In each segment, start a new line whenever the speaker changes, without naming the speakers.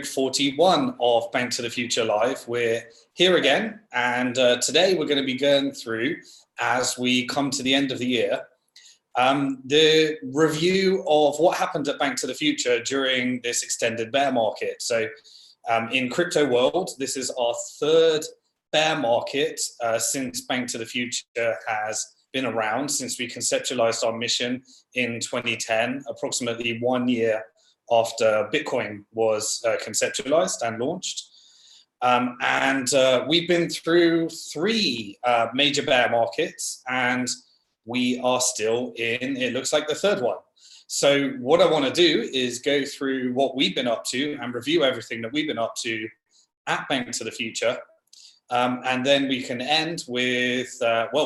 41 of Bank to the Future Live. We're here again, and today we're going to be going through, as we come to the end of the year, the review of what happened at Bank to the Future during this extended bear market. So in crypto world, this is our third bear market since Bank to the Future has been around, since we conceptualized our mission in 2010, approximately 1 year after Bitcoin was conceptualized and launched. We've been through three major bear markets, and we are still in, it looks like, the third one. So what I want to do is go through what we've been up to and review everything that we've been up to at Bank to the Future. And then we can end with,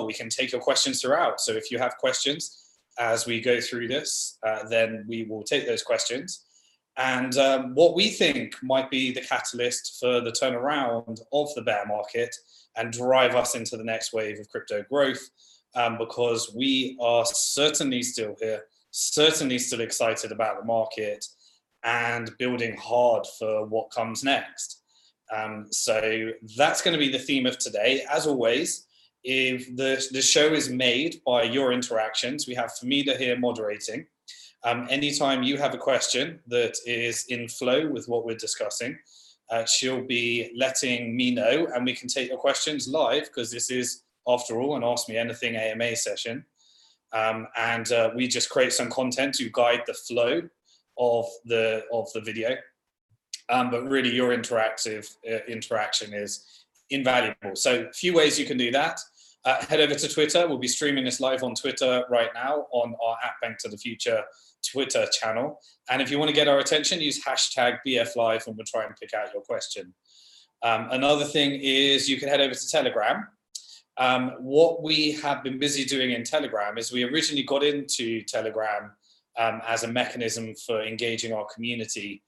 we can take your questions throughout. So if you have questions as we go through this, then we will take those questions. And what we think might be the catalyst for the turnaround of the bear market and drive us into the next wave of crypto growth, because we are certainly still here, certainly still excited about the market and building hard for what comes next. So that's going to be the theme of today. As always, if the show is made by your interactions, we have Famida here moderating. Anytime you have a question that is in flow with what we're discussing, she'll be letting me know, and we can take your questions live, because this is, after all, an Ask Me Anything AMA session. We just create some content to guide the flow of the video. But really, your interaction is invaluable. So a few ways you can do that. Head over to Twitter. We'll be streaming this live on Twitter right now on our @BnkToTheFuture Twitter channel. And if you want to get our attention, use hashtag BFLive, and we'll try and pick out your question. Another thing is you can head over to Telegram. What we have been busy doing in Telegram is we originally got into Telegram as a mechanism for engaging our community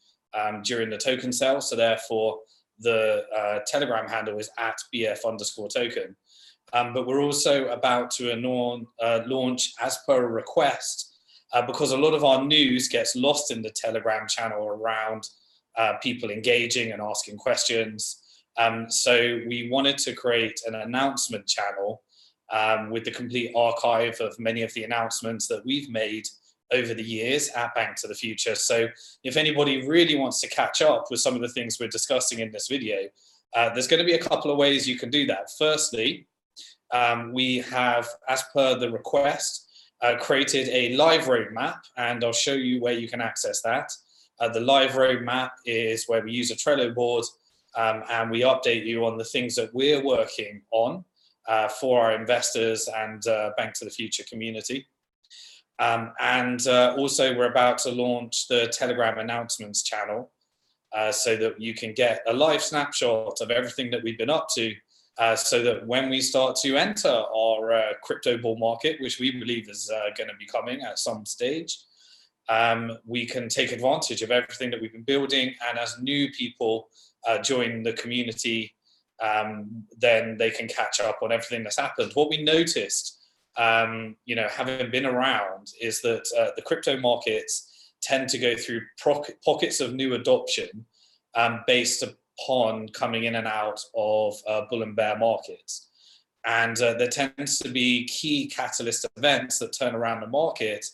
during the token sale. So therefore, the Telegram handle is @BF_token. But we're also about to launch, as per request, because a lot of our news gets lost in the Telegram channel around people engaging and asking questions. So we wanted to create an announcement channel with the complete archive of many of the announcements that we've made over the years at Bank to the Future. So if anybody really wants to catch up with some of the things we're discussing in this video, there's going to be a couple of ways you can do that. Firstly, we have, as per the request, created a live roadmap, and I'll show you where you can access that. The live roadmap is where we use a Trello board, and we update you on the things that we're working on for our investors and Bank to the Future community. Also, we're about to launch the Telegram announcements channel so that you can get a live snapshot of everything that we've been up to, so that when we start to enter our crypto bull market, which we believe is going to be coming at some stage, we can take advantage of everything that we've been building. And as new people join the community, then they can catch up on everything that's happened. What we noticed, having been around, is that the crypto markets tend to go through pockets of new adoption based upon coming in and out of bull and bear markets. And there tends to be key catalyst events that turn around the market.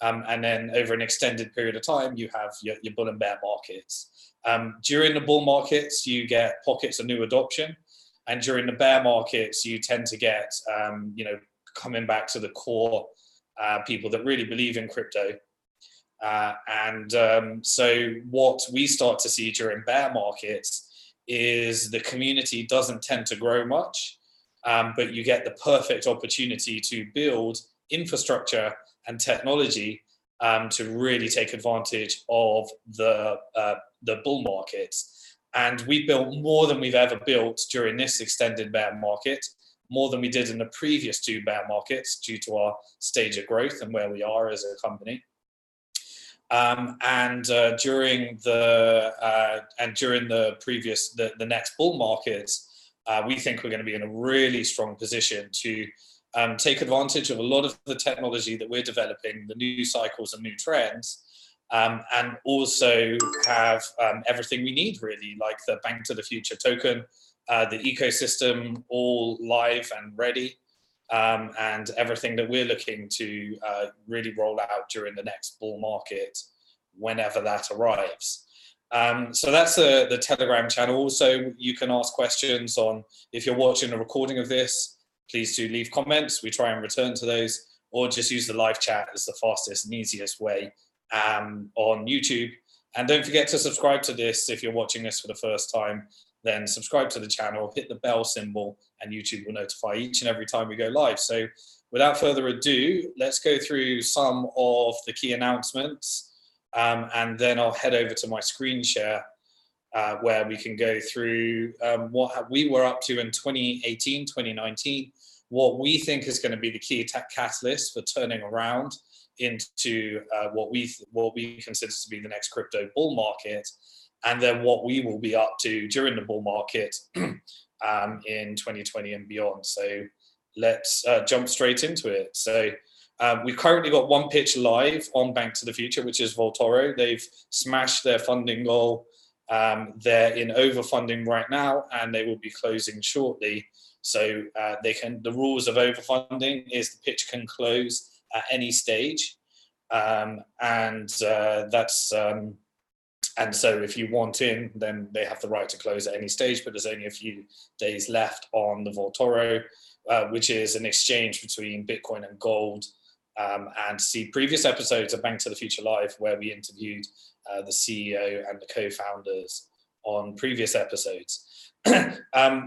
And then over an extended period of time, you have your bull and bear markets. During the bull markets, you get pockets of new adoption. And during the bear markets, you tend to get, coming back to the core people that really believe in crypto. So what we start to see during bear markets is the community doesn't tend to grow much, but you get the perfect opportunity to build infrastructure and technology to really take advantage of the bull markets. And we built more than we've ever built during this extended bear market, more than we did in the previous two bear markets, due to our stage of growth and where we are as a company. During the next bull markets, we think we're going to be in a really strong position to take advantage of a lot of the technology that we're developing, the new cycles and new trends, and also have everything we need, really, like the Bank to the Future token, the ecosystem all live and ready, and everything that we're looking to really roll out during the next bull market, whenever that arrives. So that's the Telegram channel. Also, you can ask questions on, if you're watching a recording of this, please do leave comments. We try and return to those, or just use the live chat as the fastest and easiest way on YouTube. And don't forget to subscribe to this. If you're watching this for the first time, then subscribe to the channel, hit the bell symbol, and YouTube will notify each and every time we go live. So without further ado, let's go through some of the key announcements. And then I'll head over to my screen share where we can go through what we were up to in 2018, 2019, what we think is going to be the key catalyst for turning around into what we consider to be the next crypto bull market, and then what we will be up to during the bull market in 2020 and beyond. So let's jump straight into it. So we've currently got one pitch live on Bank to the Future, which is Voltoro. They've smashed their funding goal. They're in overfunding right now, and they will be closing shortly. So the rules of overfunding is the pitch can close at any stage, and so if you want in, then they have the right to close at any stage, but there's only a few days left on the Voltoro, which is an exchange between Bitcoin and gold. And see previous episodes of Bank to the Future Live, where we interviewed the CEO and the co-founders on previous episodes.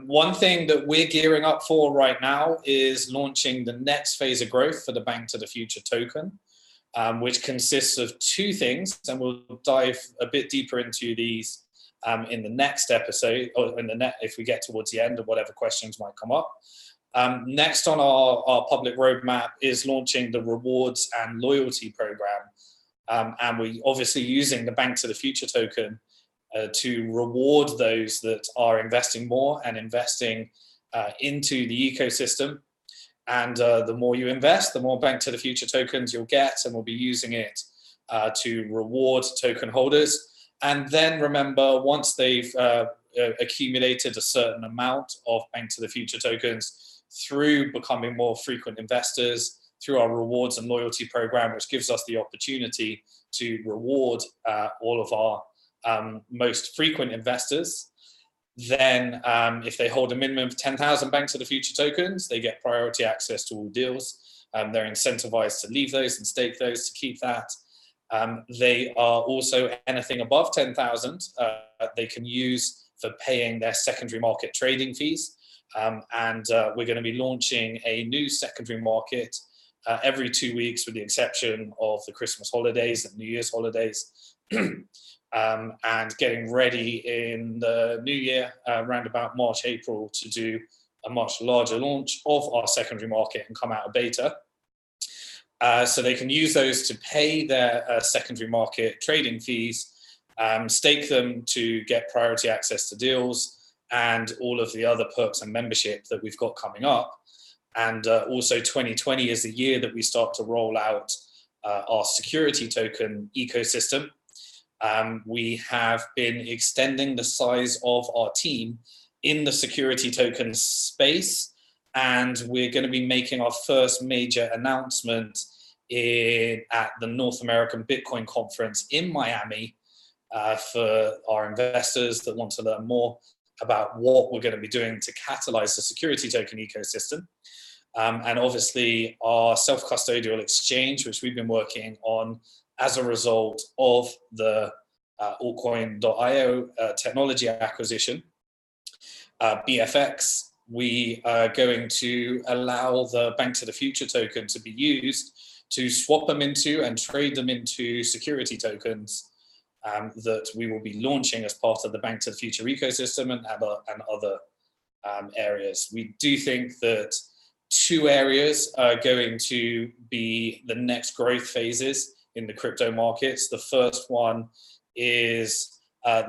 One thing that we're gearing up for right now is launching the next phase of growth for the Bank to the Future token, which consists of two things, and we'll dive a bit deeper into these in the next episode, or if we get towards the end, or whatever questions might come up. Next on our public roadmap is launching the rewards and loyalty program, and we're obviously using the Bank to the Future token to reward those that are investing more and investing into the ecosystem. And the more you invest, the more Bank to the Future tokens you'll get, and we'll be using it to reward token holders. And then remember, once they've accumulated a certain amount of Bank to the Future tokens through becoming more frequent investors, through our rewards and loyalty program, which gives us the opportunity to reward all of our most frequent investors, then if they hold a minimum of 10,000 Bank to the Future tokens, they get priority access to all deals. They're incentivized to leave those and stake those to keep that. They are also, anything above 10,000, they can use for paying their secondary market trading fees. And we're going to be launching a new secondary market every 2 weeks, with the exception of the Christmas holidays and New Year's holidays. And getting ready in the new year, around about March, April, to do a much larger launch of our secondary market and come out of beta. So they can use those to pay their secondary market trading fees, stake them to get priority access to deals, and all of the other perks and membership that we've got coming up. And also 2020 is the year that we start to roll out our security token ecosystem. We have been extending the size of our team in the security token space, and we're going to be making our first major announcement at the North American Bitcoin Conference in Miami for our investors that want to learn more about what we're going to be doing to catalyze the security token ecosystem. And obviously our self-custodial exchange, which we've been working on as a result of the altcoin.io technology acquisition, BFX. We are going to allow the Bank to the Future token to be used to swap them into and trade them into security tokens that we will be launching as part of the Bank to the Future ecosystem and other areas. We do think that two areas are going to be the next growth phases in the crypto markets. The first one is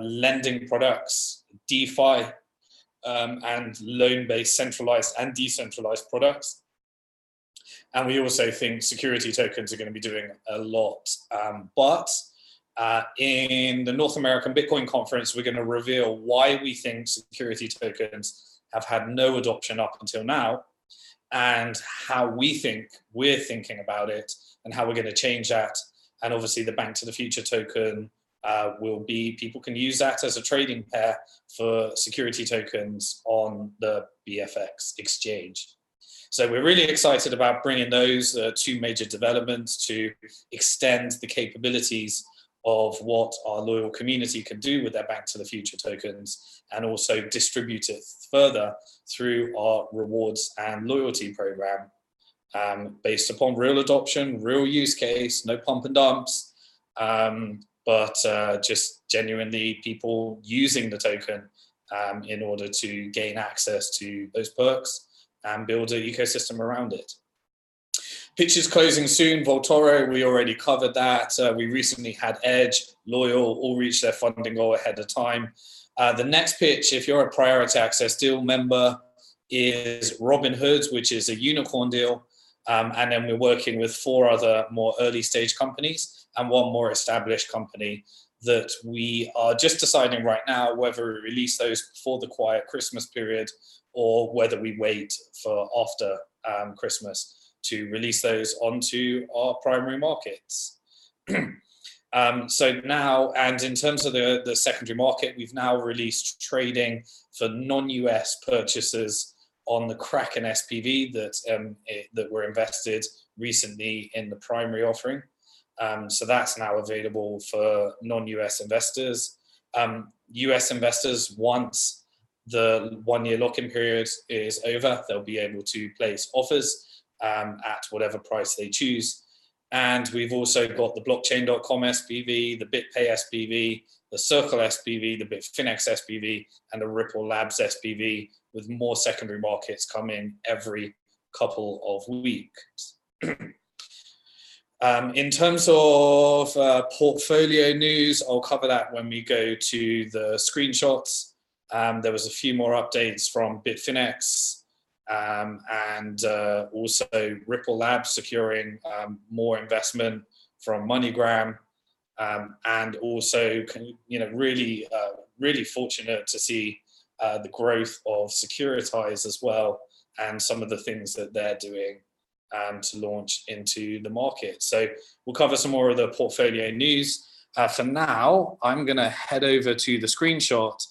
lending products, DeFi, and loan-based centralized and decentralized products. And we also think security tokens are going to be doing a lot. But In the North American Bitcoin conference, we're going to reveal why we think security tokens have had no adoption up until now, and how we're thinking about it, and how we're going to change that. And obviously the Bank to the Future token will be, people can use that as a trading pair for security tokens on the BFX exchange. So we're really excited about bringing those two major developments to extend the capabilities of what our loyal community can do with their Bank to the Future tokens, and also distribute it further through our rewards and loyalty program, based upon real adoption, real use case, no pump and dumps, but just genuinely people using the token in order to gain access to those perks and build an ecosystem around it. Pitches closing soon. Voltoro, we already covered that. We recently had Edge, Loyal, all reach their funding goal ahead of time. The next pitch, if you're a Priority Access deal member, is Robinhood, which is a unicorn deal. And then we're working with 4 other more early stage companies and 1 more established company that we are just deciding right now whether we release those before the quiet Christmas period or whether we wait for after Christmas to release those onto our primary markets. So now, and in terms of the secondary market, we've now released trading for non-US purchasers on the Kraken SPV that were invested recently in the primary offering. So that's now available for non-US investors. US investors, once the 1-year lock-in period is over, they'll be able to place offers at whatever price they choose. And we've also got the BlockChain.com SPV, the BitPay SPV, the Circle SPV, the Bitfinex SPV, and the Ripple Labs SPV, with more secondary markets coming every couple of weeks. In terms of portfolio news, I'll cover that when we go to the screenshots. There was a few more updates from Bitfinex, and also Ripple Labs securing more investment from MoneyGram, and also, really fortunate to see the growth of Securitize as well, and some of the things that they're doing to launch into the market. So we'll cover some more of the portfolio news. For now, I'm going to head over to the screenshot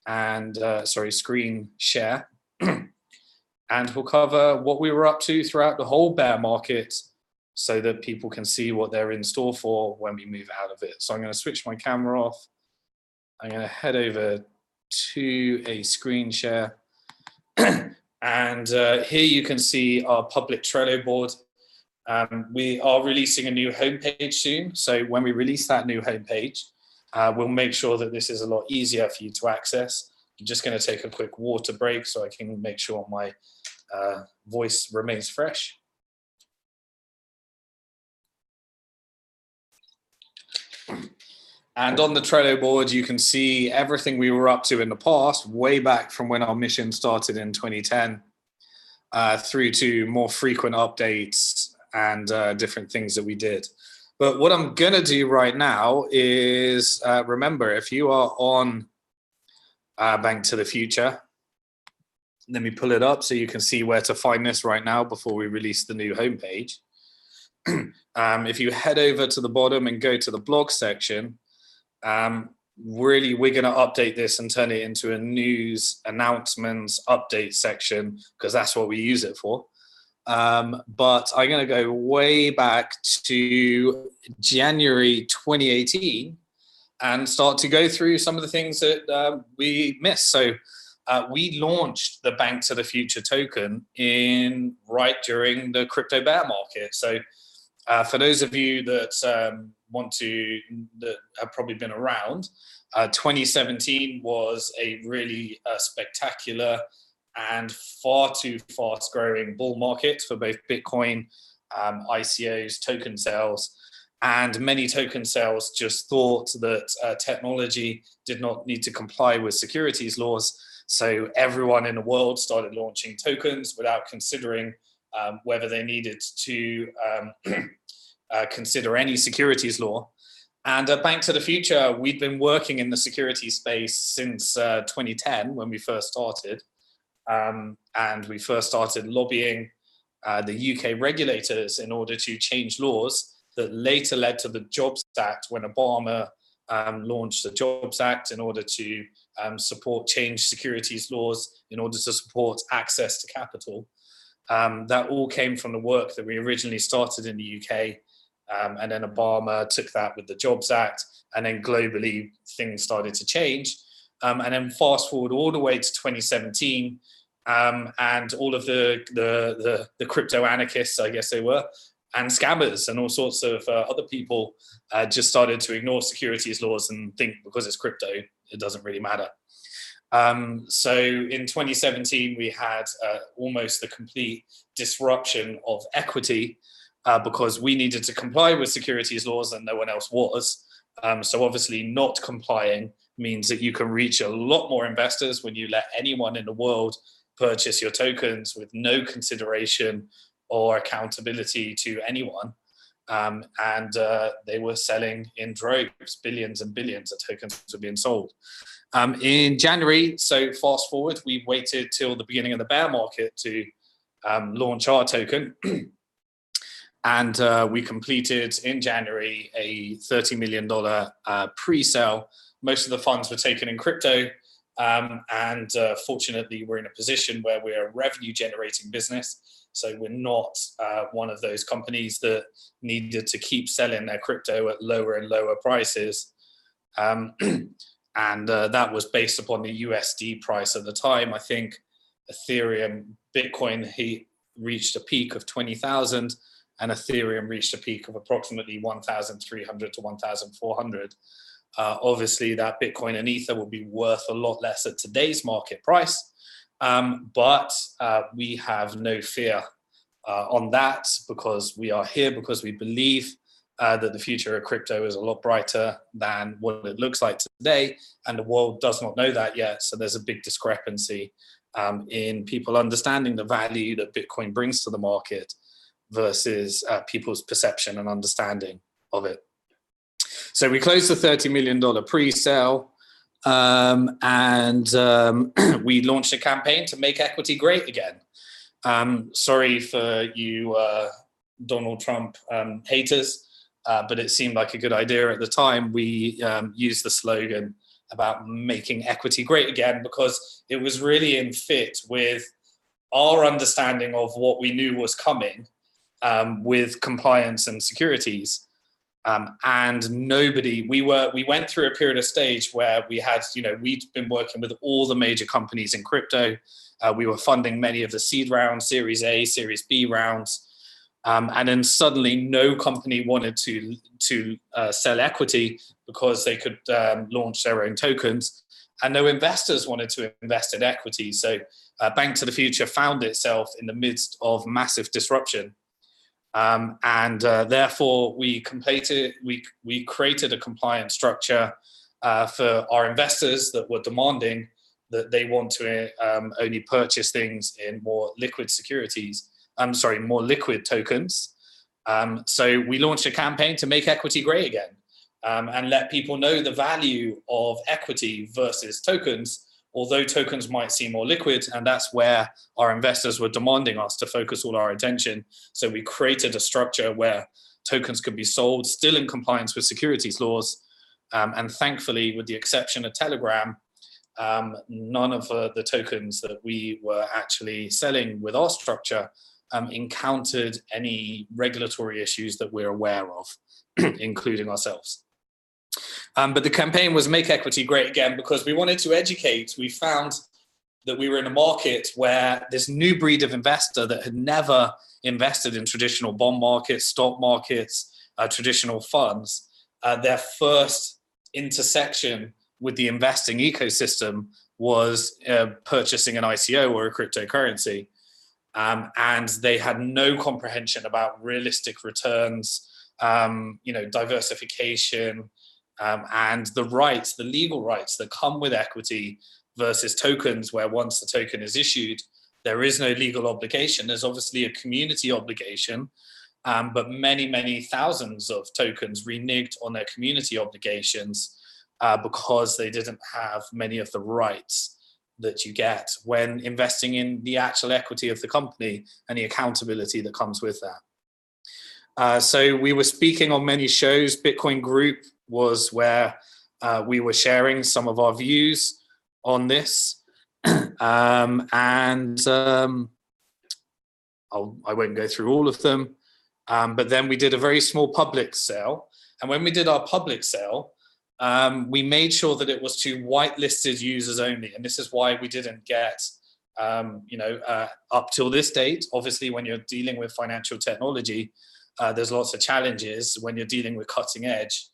and screen share. And we'll cover what we were up to throughout the whole bear market so that people can see what they're in store for when we move out of it. So I'm going to switch my camera off. I'm going to head over to a screen share. And here you can see our public Trello board. We are releasing a new homepage soon. So when we release that new homepage, we'll make sure that this is a lot easier for you to access. I'm just going to take a quick water break so I can make sure my voice remains fresh. And on the Trello board, you can see everything we were up to in the past, way back from when our mission started in 2010, through to more frequent updates and different things that we did. But what I'm going to do right now is, remember, if you are on Bank to the Future, let me pull it up so you can see where to find this right now before we release the new homepage. If you head over to the bottom and go to the blog section, really we're going to update this and turn it into a news, announcements, update section, because that's what we use it for. But I'm going to go way back to January 2018 and start to go through some of the things that we missed. So we launched the Bank to the Future token right during the crypto bear market. So for those of you that that have probably been around, 2017 was a really spectacular and far too fast growing bull market for both Bitcoin, ICOs, token sales, and many token sales just thought that technology did not need to comply with securities laws. So everyone in the world started launching tokens without considering whether they needed to consider any securities law. And at Bank to the Future, we'd been working in the security space since 2010 when we first started. And we first started lobbying the UK regulators in order to change laws that later led to the Jobs Act when Obama launched the Jobs Act in order to change securities laws in order to support access to capital. That all came from the work that we originally started in the UK. And then Obama took that with the Jobs Act, and then globally things started to change. And then fast forward all the way to 2017, and all of the crypto anarchists, I guess they were, and scammers and all sorts of other people just started to ignore securities laws and think because it's crypto, it doesn't really matter. So in 2017, we had almost the complete disruption of equity because we needed to comply with securities laws and no one else was. So obviously not complying means that you can reach a lot more investors when you let anyone in the world purchase your tokens with no consideration or accountability to anyone. And they were selling in droves, billions and billions of tokens were being sold. In January, so fast forward, we waited till the beginning of the bear market to launch our token. And we completed in January a $30 million pre-sale. Most of the funds were taken in crypto. And fortunately, we're in a position where we're a revenue generating business. So we're not one of those companies that needed to keep selling their crypto at lower and lower prices. And that was based upon the USD price at the time. I think Ethereum, Bitcoin reached a peak of 20,000 and Ethereum reached a peak of approximately 1,300 to 1,400. Obviously, that Bitcoin and Ether will be worth a lot less at today's market price, but we have no fear on that because we are here because we believe that the future of crypto is a lot brighter than what it looks like today, and the world does not know that yet. So there's a big discrepancy in people understanding the value that Bitcoin brings to the market versus people's perception and understanding of it. So we closed the $30 million pre-sale and we launched a campaign to make equity great again. Sorry for you Donald Trump haters, but it seemed like a good idea at the time. We used the slogan about making equity great again because it was really in fit with our understanding of what we knew was coming with compliance and securities. And we went through a period of stage where we had, we'd been working with all the major companies in crypto. We were funding many of the seed rounds, Series A, Series B rounds. And then suddenly no company wanted to sell equity because they could launch their own tokens. And no investors wanted to invest in equity. So Bank to the Future found itself in the midst of massive disruption. Therefore, we created a compliance structure for our investors that were demanding that they want to only purchase things in more liquid securities. More liquid tokens. So we launched a campaign to make equity great again and let people know the value of equity versus tokens, although tokens might seem more liquid, and that's where our investors were demanding us to focus all our attention. So we created a structure where tokens could be sold still in compliance with securities laws. And thankfully, with the exception of Telegram, none of the tokens that we were actually selling with our structure encountered any regulatory issues that we're aware of, including ourselves. But the campaign was Make Equity Great Again because we wanted to educate. We found that we were in a market where this new breed of investor that had never invested in traditional bond markets, stock markets, traditional funds, their first intersection with the investing ecosystem was purchasing an ICO or a cryptocurrency. And they had no comprehension about realistic returns, diversification, and the legal rights that come with equity versus tokens, where once the token is issued, there is no legal obligation. There's obviously a community obligation, but many, many thousands of tokens reneged on their community obligations because they didn't have many of the rights that you get when investing in the actual equity of the company and the accountability that comes with that. So we were speaking on many shows. Bitcoin Group was where we were sharing some of our views on this. I won't go through all of them. But then we did a very small public sale. And when we did our public sale, we made sure that it was to whitelisted users only. And this is why we didn't get, up till this date. Obviously, when you're dealing with financial technology, there's lots of challenges when you're dealing with cutting edge,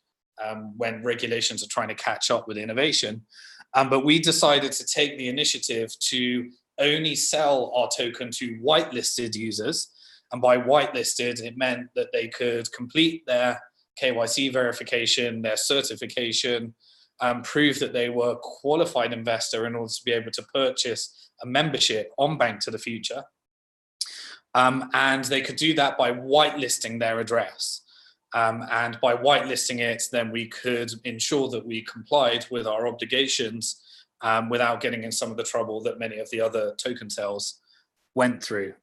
when regulations are trying to catch up with innovation. But we decided to take the initiative to only sell our token to whitelisted users. And by whitelisted, it meant that they could complete their KYC verification, their certification, prove that they were a qualified investor in order to be able to purchase a membership on BnkToTheFuture. And they could do that by whitelisting their address. And by whitelisting it, then we could ensure that we complied with our obligations without getting in some of the trouble that many of the other token sales went through.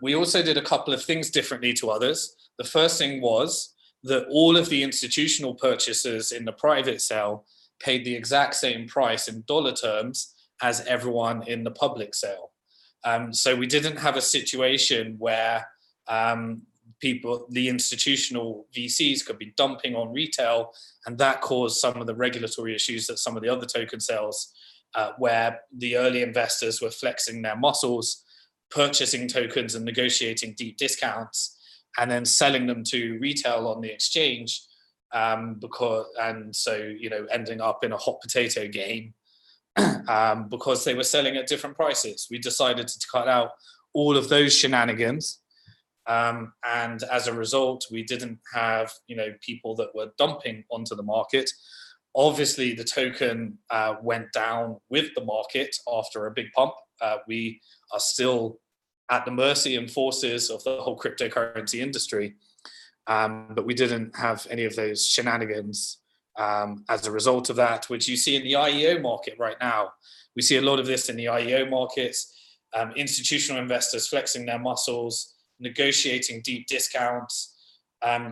We also did a couple of things differently to others. The first thing was that all of the institutional purchasers in the private sale paid the exact same price in dollar terms as everyone in the public sale. So we didn't have a situation where the institutional VCs could be dumping on retail, and that caused some of the regulatory issues that some of the other token sales, where the early investors were flexing their muscles, purchasing tokens and negotiating deep discounts, and then selling them to retail on the exchange, ending up in a hot potato game because they were selling at different prices. We decided to cut out all of those shenanigans. And as a result, we didn't have, people that were dumping onto the market. Obviously, the token went down with the market after a big pump. We are still at the mercy and forces of the whole cryptocurrency industry. But we didn't have any of those shenanigans as a result of that, which you see in the IEO market right now. We see a lot of this in the IEO markets, institutional investors flexing their muscles, negotiating deep discounts,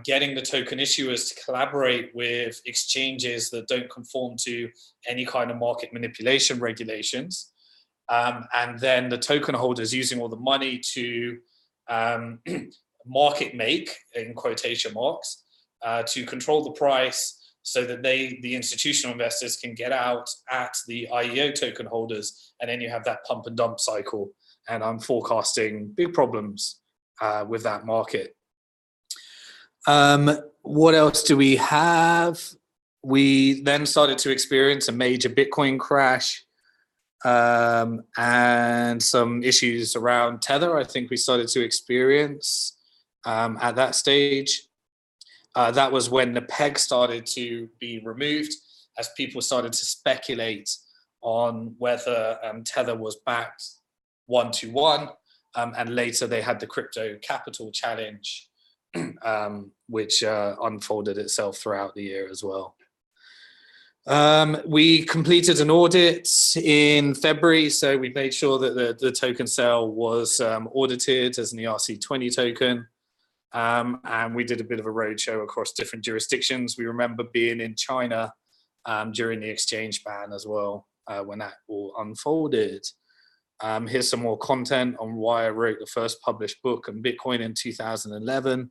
getting the token issuers to collaborate with exchanges that don't conform to any kind of market manipulation regulations. And then the token holders using all the money to market make, in quotation marks, to control the price so that the institutional investors can get out at the IEO token holders. And then you have that pump and dump cycle. And I'm forecasting big problems with that market. What else do we have? We then started to experience a major Bitcoin crash and some issues around Tether. I think we started to experience at that stage. That was when the peg started to be removed as people started to speculate on whether Tether was backed 1-to-1. And later they had the crypto capital challenge, which unfolded itself throughout the year as well. We completed an audit in February, so we made sure that the token sale was audited as an ERC20 token. And we did a bit of a roadshow across different jurisdictions. We remember being in China during the exchange ban as well, when that all unfolded. Here's some more content on why I wrote the first published book on Bitcoin in 2011.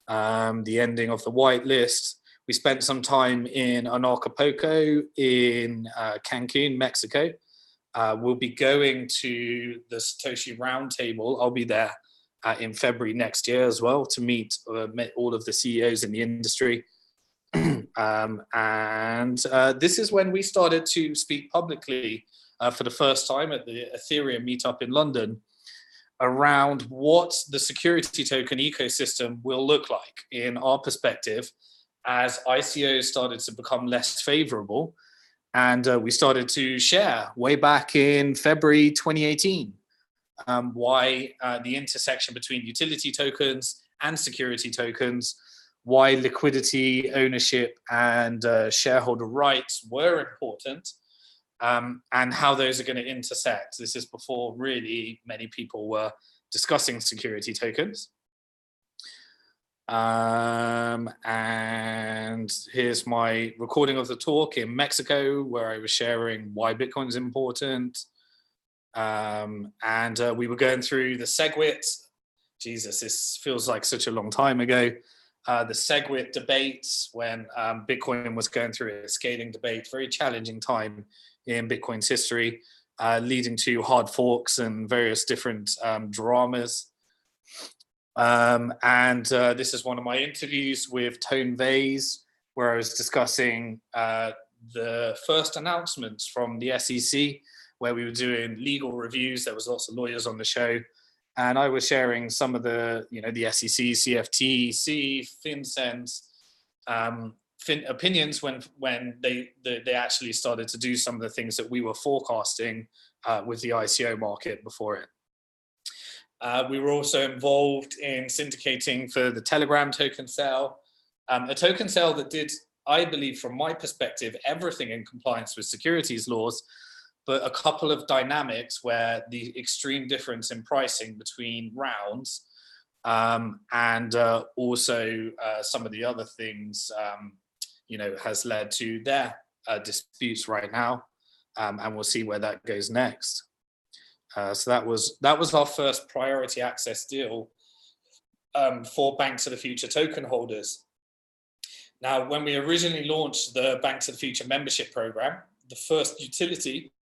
The ending of the whitelist. We spent some time in Acapulco in Cancun, Mexico. We'll be going to the Satoshi Roundtable. I'll be there in February next year as well to meet all of the CEOs in the industry. This is when we started to speak publicly for the first time at the Ethereum meetup in London around what the security token ecosystem will look like in our perspective as ICOs started to become less favorable. And we started to share way back in February 2018 why the intersection between utility tokens and security tokens, why liquidity, ownership, and shareholder rights were important, and how those are going to intersect. This is before really many people were discussing security tokens. And here's my recording of the talk in Mexico, where I was sharing why Bitcoin is important. And we were going through the SegWit. Jesus, this feels like such a long time ago. The SegWit debates when Bitcoin was going through a scaling debate, very challenging time in Bitcoin's history, leading to hard forks and various different dramas. This is one of my interviews with Tone Vase, where I was discussing the first announcements from the SEC, where we were doing legal reviews. There was lots of lawyers on the show, and I was sharing some of the, the SEC, CFTC, FinCEN's opinions when they actually started to do some of the things that we were forecasting with the ICO market before it. We were also involved in syndicating for the Telegram token sale, a token sale that did, I believe, from my perspective, everything in compliance with securities laws, but a couple of dynamics where the extreme difference in pricing between rounds and also some of the other things, has led to their disputes right now, and we'll see where that goes next. So that was our first priority access deal for Bank to the Future token holders. Now, when we originally launched the Bank to the Future membership program, the first utility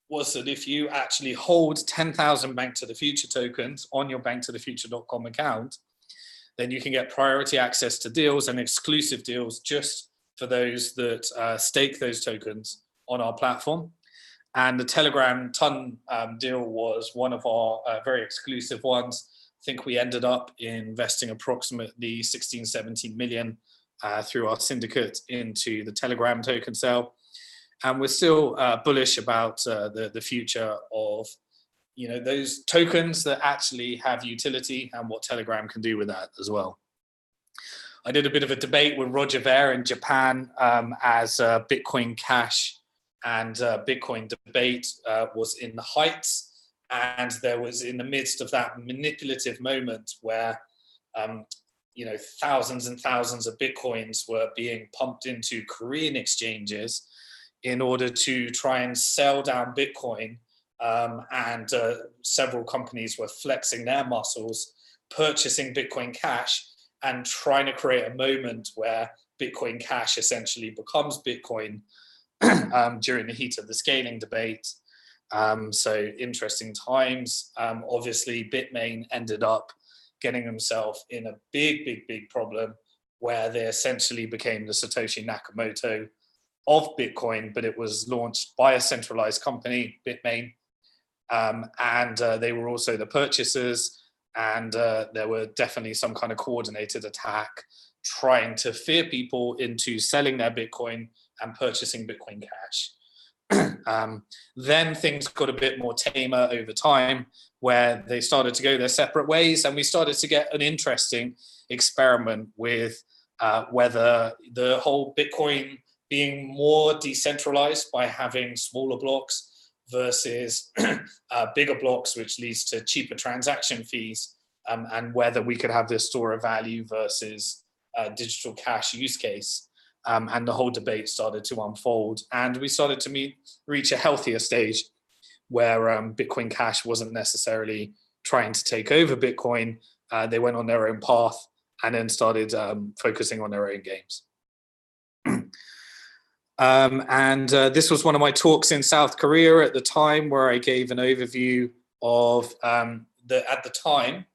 was that if you actually hold 10,000 Bank to the Future tokens on your BnkToTheFuture.com account, then you can get priority access to deals and exclusive deals just for those that stake those tokens on our platform. And the Telegram ton deal was one of our very exclusive ones. I think we ended up investing approximately 16, 17 million through our syndicate into the Telegram token sale. And we're still bullish about the future of those tokens that actually have utility and what Telegram can do with that as well. I did a bit of a debate with Roger Ver in Japan as Bitcoin Cash and Bitcoin debate was in the heights, and there was in the midst of that manipulative moment where thousands and thousands of Bitcoins were being pumped into Korean exchanges in order to try and sell down Bitcoin, and several companies were flexing their muscles, purchasing Bitcoin Cash and trying to create a moment where Bitcoin Cash essentially becomes Bitcoin during the heat of the scaling debate. So interesting times. Obviously, Bitmain ended up getting himself in a big problem where they essentially became the Satoshi Nakamoto of Bitcoin, but it was launched by a centralized company, Bitmain, and they were also the purchasers, and there were definitely some kind of coordinated attack trying to fear people into selling their Bitcoin and purchasing Bitcoin Cash. Then things got a bit more tamer over time, where they started to go their separate ways, and we started to get an interesting experiment with whether the whole Bitcoin being more decentralized by having smaller blocks versus bigger blocks, which leads to cheaper transaction fees, and whether we could have this store of value versus digital cash use case. And the whole debate started to unfold, and we started to reach a healthier stage where Bitcoin Cash wasn't necessarily trying to take over Bitcoin. They went on their own path and then started focusing on their own games. This was one of my talks in South Korea at the time, where I gave an overview of at the time,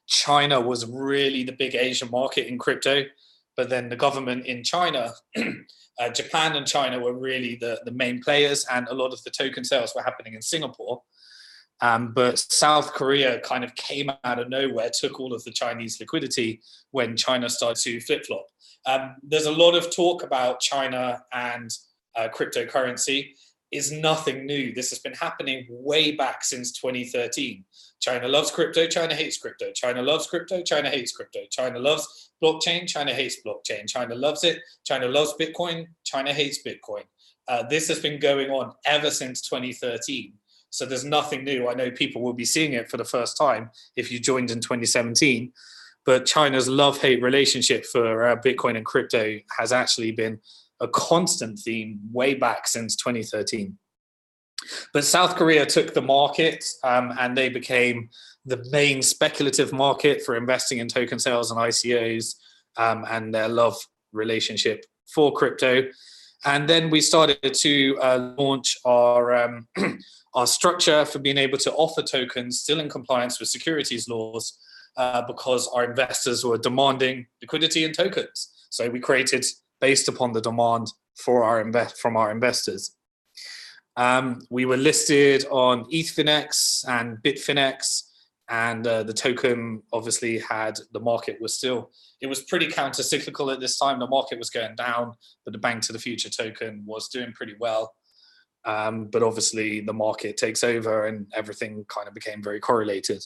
China was really the big Asian market in crypto. But then the government in China, Japan and China were really the main players, and a lot of the token sales were happening in Singapore. But South Korea kind of came out of nowhere, took all of the Chinese liquidity when China started to flip-flop. There's a lot of talk about China and cryptocurrency. Is nothing new. This has been happening way back since 2013. China loves crypto, China hates crypto. China loves crypto, China hates crypto. China loves blockchain, China hates blockchain. China loves it, China loves Bitcoin, China hates Bitcoin. This has been going on ever since 2013. So there's nothing new. I know people will be seeing it for the first time if you joined in 2017. But China's love-hate relationship for Bitcoin and crypto has actually been a constant theme way back since 2013. But South Korea took the market and they became the main speculative market for investing in token sales and ICOs and their love relationship for crypto. And then we started to launch our, our structure for being able to offer tokens still in compliance with securities laws because our investors were demanding liquidity in tokens. So we created based upon the demand for from our investors. We were listed on ETHFinex and Bitfinex, and the token obviously had, the market was still, it was pretty counter-cyclical at this time. The market was going down, but the Bank to the Future token was doing pretty well. But obviously the market takes over and everything kind of became very correlated.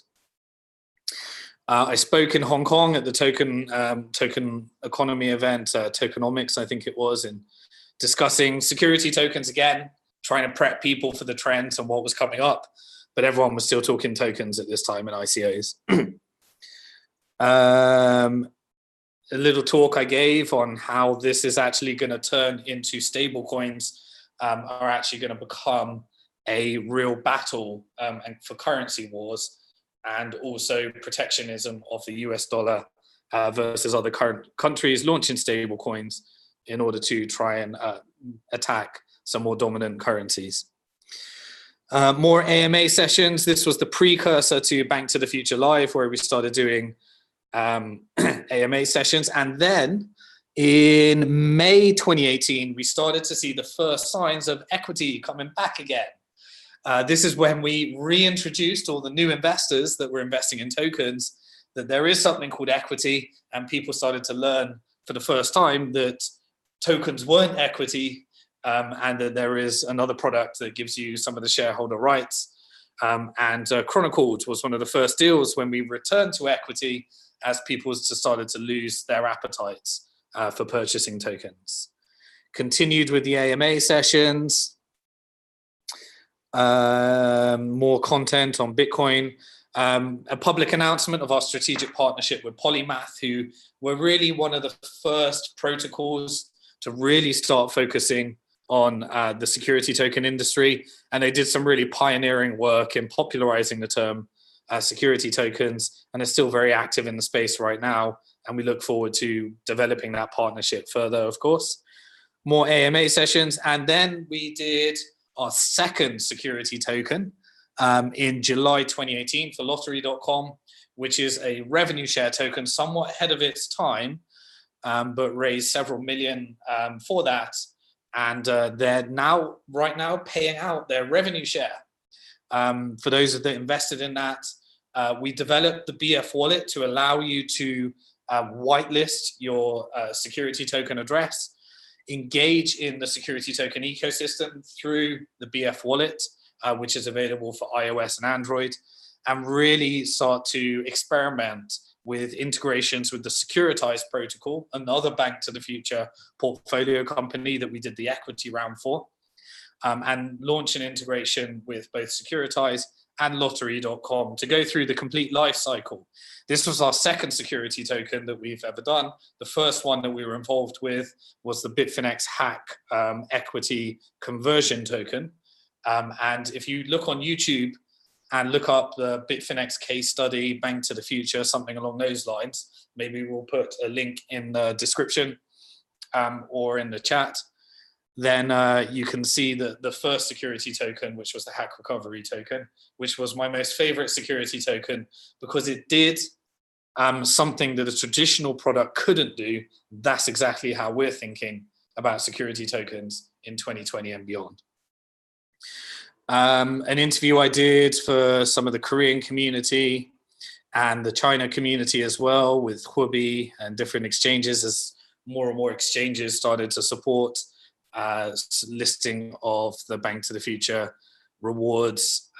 I spoke in Hong Kong at the token economy event, Tokenomics, I think it was, and discussing security tokens again, trying to prep people for the trends and what was coming up, but everyone was still talking tokens at this time in ICOs. A little talk I gave on how this is actually going to turn into stable coins are actually going to become a real battle and for currency wars, and also protectionism of the US dollar versus other current countries launching stable coins in order to try and attack some more dominant currencies. More AMA sessions. This was the precursor to Bank to the Future Live, where we started doing AMA sessions. And then in May 2018, we started to see the first signs of equity coming back again. This is when we reintroduced all the new investors that were investing in tokens, that there is something called equity, and people started to learn for the first time that tokens weren't equity, and that there is another product that gives you some of the shareholder rights. Chronicled was one of the first deals when we returned to equity as people started to lose their appetites for purchasing tokens. Continued with the AMA sessions. More content on Bitcoin. A public announcement of our strategic partnership with Polymath, who were really one of the first protocols to really start focusing on the security token industry. And they did some really pioneering work in popularizing the term security tokens, and are still very active in the space right now. And we look forward to developing that partnership further, of course. More AMA sessions. And then we did our second security token in July 2018 for lottery.com, which is a revenue share token, somewhat ahead of its time, but raised several million for that. And they're right now paying out their revenue share. For those that invested in that, we developed the BF wallet to allow you to whitelist your security token address, engage in the security token ecosystem through the BF wallet, which is available for iOS and Android, and really start to experiment with integrations with the Securitize protocol, another Bank to the Future portfolio company that we did the equity round for, and launch an integration with both Securitize and lottery.com to go through the complete life cycle. This was our second security token that we've ever done. The first one that we were involved with was the Bitfinex hack equity conversion token. And if you look on YouTube and look up the Bitfinex case study, Bank to the Future, something along those lines, maybe we'll put a link in the description or in the chat, then you can see that the first security token, which was the hack recovery token, which was my most favorite security token because it did something that a traditional product couldn't do. That's exactly how we're thinking about security tokens in 2020 and beyond. An interview I did for some of the Korean community and the China community as well with Huobi and different exchanges, as more and more exchanges started to support listing of the Bank to the Future rewards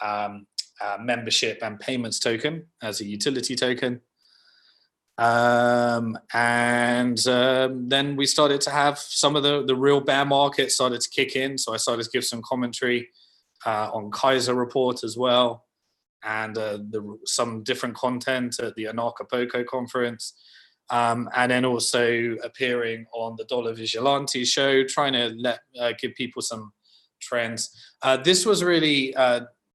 membership and payments token as a utility token. Then we started to have some of the real bear market started to kick in. So I started to give some commentary on Kaiser report as well, and some different content at the Anarchapulco conference. And then also appearing on the Dollar Vigilante show, trying to give people some trends. This was really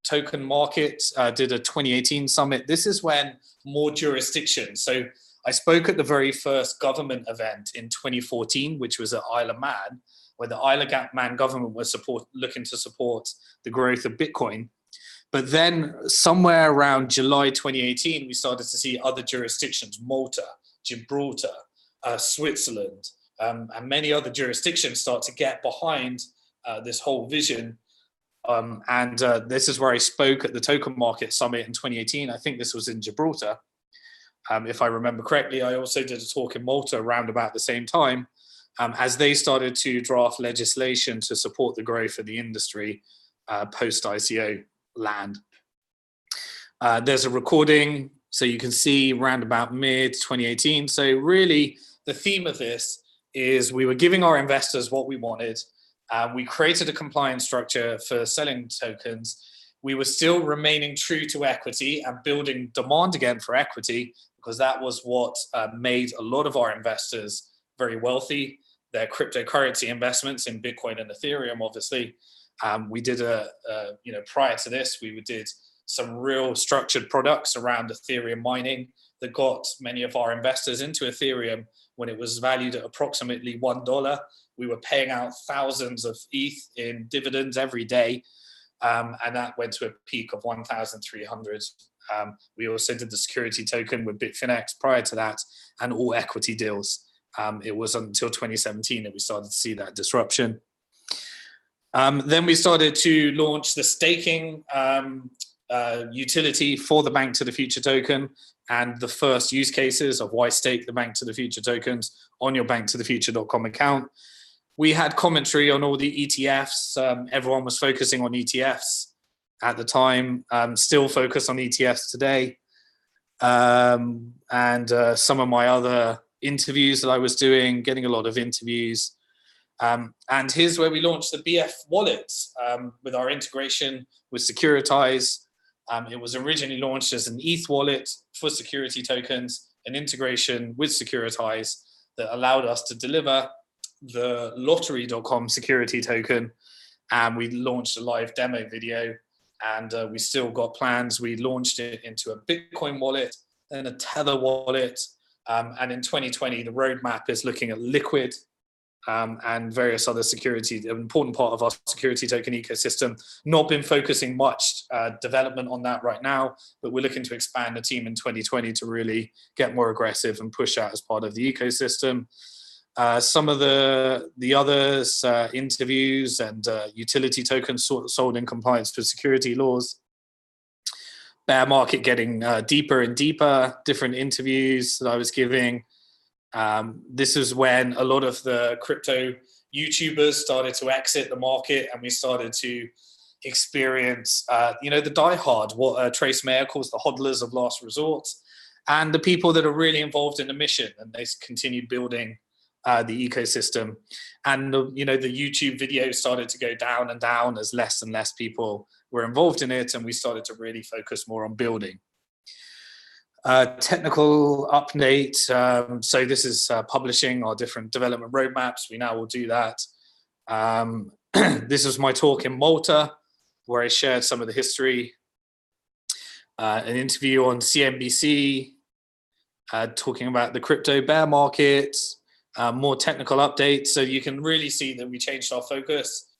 Token Market did a 2018 summit. This is when more jurisdictions. So I spoke at the very first government event in 2014, which was at Isle of Man, where the Isle of Man government was looking to support the growth of Bitcoin. But then somewhere around July 2018, we started to see other jurisdictions, Malta, Gibraltar, Switzerland, and many other jurisdictions start to get behind this whole vision. This is where I spoke at the Token Market Summit in 2018. I think this was in Gibraltar. If I remember correctly, I also did a talk in Malta around about the same time, as they started to draft legislation to support the growth of the industry post-ICO land. There's a recording, so you can see around about mid-2018. So really, the theme of this is we were giving our investors what we wanted. We created a compliance structure for selling tokens. We were still remaining true to equity and building demand again for equity, because that was what made a lot of our investors very wealthy. Their cryptocurrency investments in Bitcoin and Ethereum, obviously. We did prior to this, we did some real structured products around Ethereum mining that got many of our investors into Ethereum when it was valued at approximately $1. We were paying out thousands of ETH in dividends every day. And that went to a peak of 1,300. We also did the security token with Bitfinex prior to that, and all equity deals. It was until 2017 that we started to see that disruption. Then we started to launch the staking utility for the Bank to the Future token, and the first use cases of why stake the Bank to the Future tokens on your BnkToTheFuture.com account. We had commentary on all the ETFs. Everyone was focusing on ETFs at the time, still focused on ETFs today. Some of my other interviews that I was doing, getting a lot of interviews. And here's where we launched the BF wallet with our integration with Securitize. It was originally launched as an ETH wallet for security tokens, an integration with Securitize that allowed us to deliver the lottery.com security token. And we launched a live demo video, and we still got plans. We launched it into a Bitcoin wallet, then a Tether wallet. And in 2020, the roadmap is looking at Liquid and various other security, an important part of our security token ecosystem. Not been focusing much development on that right now, but we're looking to expand the team in 2020 to really get more aggressive and push out as part of the ecosystem. Some of the others, interviews and utility tokens sold in compliance with security laws. Bear market getting deeper and deeper, different interviews that I was giving. This is when a lot of the crypto YouTubers started to exit the market, and we started to experience, the diehard, what Trace Mayer calls the hodlers of last resort, and the people that are really involved in the mission, and they continued building the ecosystem. And the YouTube videos started to go down and down as less and less people were involved in it, and we started to really focus more on building. Technical update. So this is publishing our different development roadmaps. We now will do that. This was my talk in Malta, where I shared some of the history. An interview on CNBC, talking about the crypto bear market, more technical updates. So you can really see that we changed our focus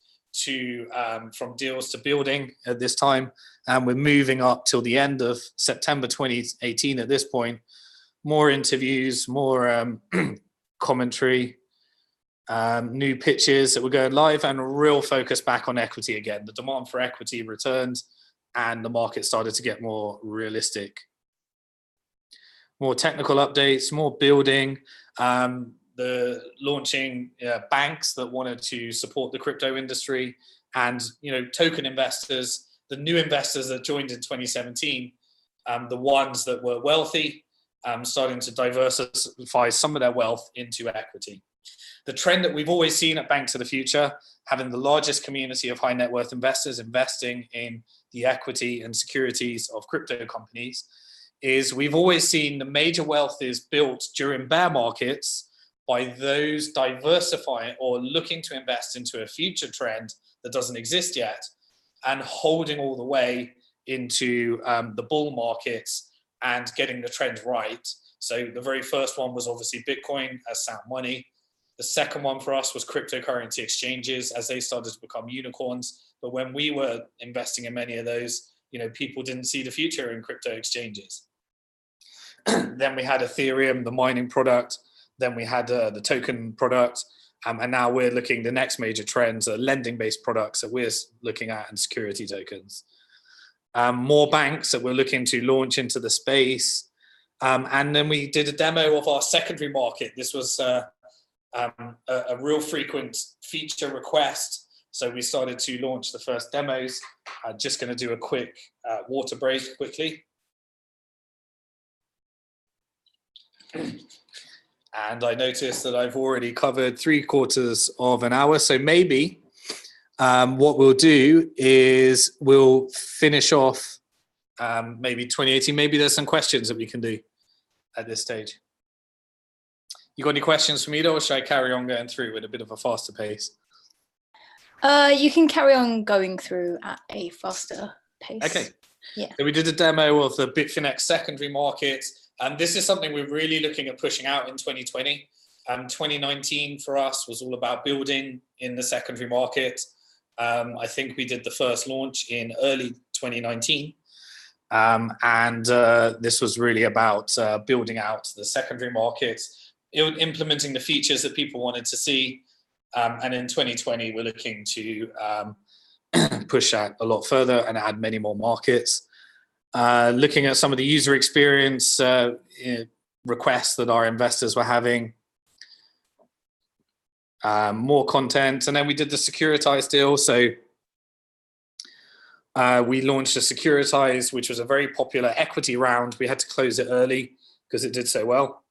to from deals to building at this time, and we're moving up till the end of September 2018 at this point. More interviews, more commentary, new pitches that were going live, and a real focus back on equity again. The demand for equity returned, and the market started to get more realistic. More technical updates, more building. The launching banks that wanted to support the crypto industry, and token investors the new investors that joined in 2017, the ones that were wealthy, starting to diversify some of their wealth into equity. The trend that we've always seen at Bank to the Future, having the largest community of high net worth investors investing in the equity and securities of crypto companies, is we've always seen the major wealth is built during bear markets by those diversifying or looking to invest into a future trend that doesn't exist yet, and holding all the way into the bull markets and getting the trend right. So the very first one was obviously Bitcoin as sound money. The second one for us was cryptocurrency exchanges as they started to become unicorns. But when we were investing in many of those, people didn't see the future in crypto exchanges. Then we had Ethereum, the mining product. Then we had the token product. And now we're looking, the next major trends are lending-based products that we're looking at, and security tokens. More banks that we're looking to launch into the space. And then we did a demo of our secondary market. This was a real frequent feature request. So we started to launch the first demos. Just going to do a quick water break quickly. And I noticed that I've already covered 3/4 of an hour. So maybe what we'll do is we'll finish off maybe 2018. Maybe there's some questions that we can do at this stage. You got any questions for me, though, or should I carry on going through at a bit of a faster pace?
You can carry on going through at a faster pace.
Okay.
Yeah.
So we did a demo of the Bitfinex secondary market. And this is something we're really looking at pushing out in 2020. 2019 for us was all about building in the secondary market. I think we did the first launch in early 2019. And this was really about building out the secondary market, implementing the features that people wanted to see. And in 2020, we're looking to push that a lot further and add many more markets. Looking at some of the user experience requests that our investors were having. More content. And then we did the securitized deal. So we launched a securitized, which was a very popular equity round. We had to close it early because it did so well.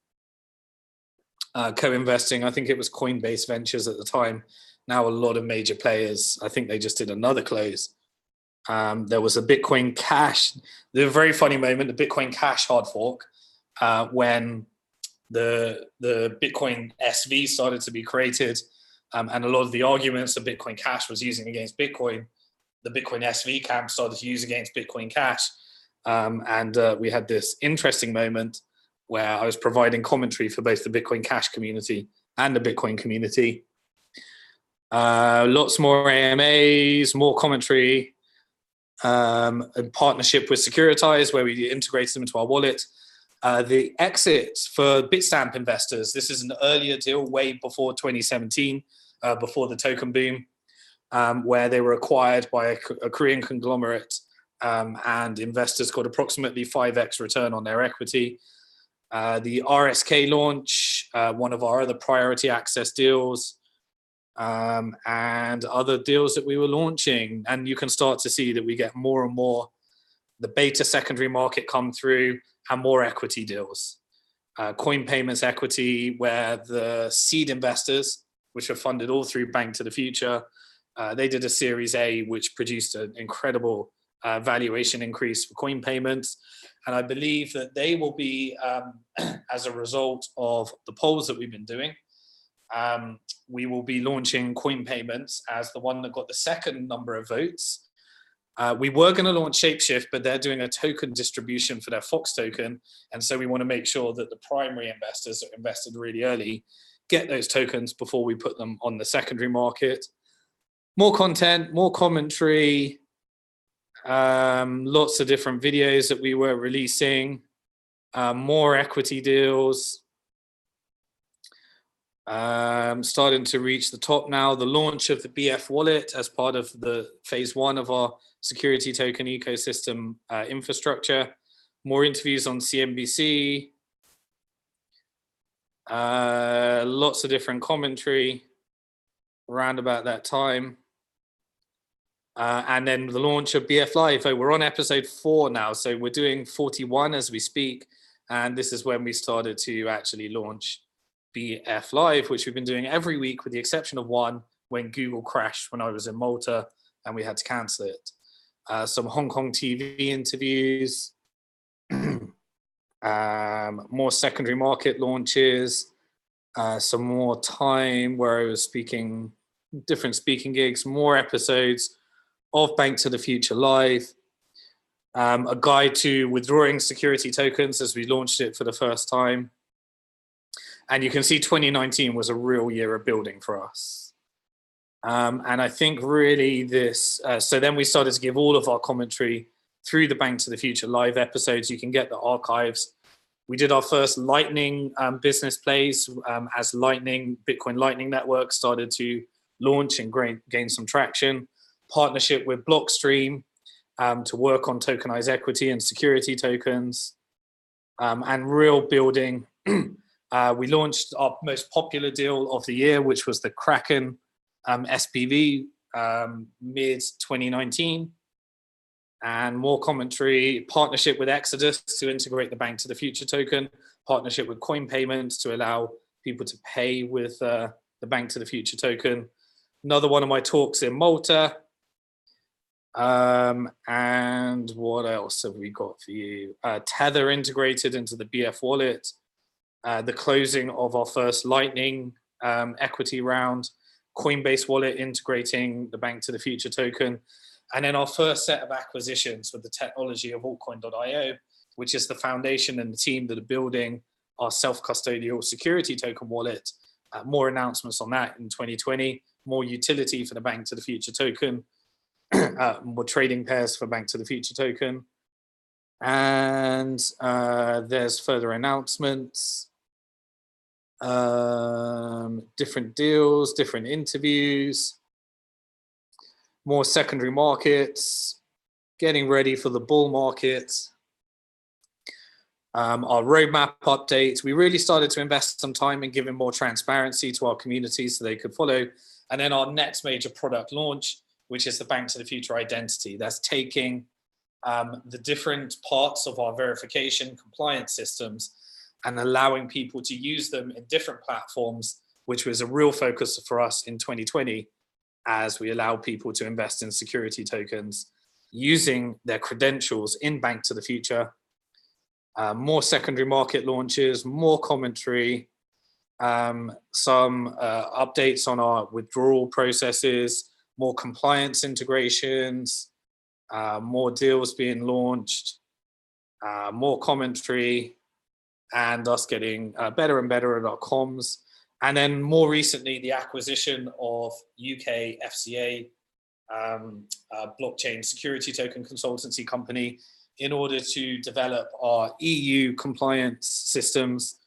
Co-investing, I think it was Coinbase Ventures at the time. Now a lot of major players, I think they just did another close. There was a Bitcoin Cash, the very funny moment, the Bitcoin Cash hard fork, when the Bitcoin SV started to be created, and a lot of the arguments that Bitcoin Cash was using against Bitcoin, the Bitcoin SV camp started to use against Bitcoin Cash. And we had this interesting moment where I was providing commentary for both the Bitcoin Cash community and the Bitcoin community. Lots more AMAs, more commentary, in partnership with Securitize, where we integrated them into our wallet. The exit for Bitstamp investors, this is an earlier deal way before 2017, before the token boom, where they were acquired by a Korean conglomerate, and investors got approximately 5x return on their equity. The RSK launch, one of our other priority access deals, and other deals that we were launching. And you can start to see that we get more and more the beta secondary market come through and more equity deals. Coin Payments equity, where the seed investors, which are funded all through Bank to the Future, they did a Series A, which produced an incredible valuation increase for Coin Payments. And I believe that they will be, as a result of the polls that we've been doing, we will be launching Coin Payments as the one that got the second number of votes. We were going to launch Shapeshift, but they're doing a token distribution for their Fox token. And so we want to make sure that the primary investors that invested really early get those tokens before we put them on the secondary market. More content, more commentary, lots of different videos that we were releasing, more equity deals. Starting to reach the top now. The launch of the BF wallet as part of the phase 1 of our security token ecosystem infrastructure. More interviews on CNBC. Lots of different commentary around about that time. And then the launch of BF Live. We're on episode 4 now, so we're doing 41 as we speak. And this is when we started to actually launch BF Live, which we've been doing every week with the exception of one when Google crashed when I was in Malta and we had to cancel it. Some Hong Kong TV interviews, more secondary market launches, some more time where I was speaking, different speaking gigs, more episodes of Bank to the Future Live, a guide to withdrawing security tokens as we launched it for the first time. And you can see 2019 was a real year of building for us. And I think really this, so then we started to give all of our commentary through the Bank to the Future Live episodes. You can get the archives. We did our first Lightning business plays as Bitcoin Lightning Network started to launch and gain some traction. Partnership with Blockstream to work on tokenized equity and security tokens, and real building. We launched our most popular deal of the year, which was the Kraken SPV mid 2019. And more commentary, partnership with Exodus to integrate the Bank to the Future token, partnership with Coin Payments to allow people to pay with the Bank to the Future token. Another one of my talks in Malta. And what else have we got for you? Tether integrated into the BF wallet. The closing of our first Lightning equity round. Coinbase wallet integrating the Bank to the Future token. And then our first set of acquisitions with the technology of altcoin.io, which is the foundation and the team that are building our self-custodial security token wallet. More announcements on that in 2020, more utility for the Bank to the Future token, more trading pairs for Bank to the Future token. And there's further announcements, different deals, different interviews, more secondary markets, getting ready for the bull market, our roadmap updates. We really started to invest some time in giving more transparency to our community so they could follow. And then our next major product launch, which is the Bank to the Future identity. That's taking the different parts of our verification compliance systems and allowing people to use them in different platforms, which was a real focus for us in 2020, as we allow people to invest in security tokens using their credentials in Bank to the Future. More secondary market launches, more commentary, some updates on our withdrawal processes, more compliance integrations, more deals being launched, more commentary, and us getting better and better at our comms. And then more recently, the acquisition of UK FCA blockchain security token consultancy company in order to develop our EU compliance systems.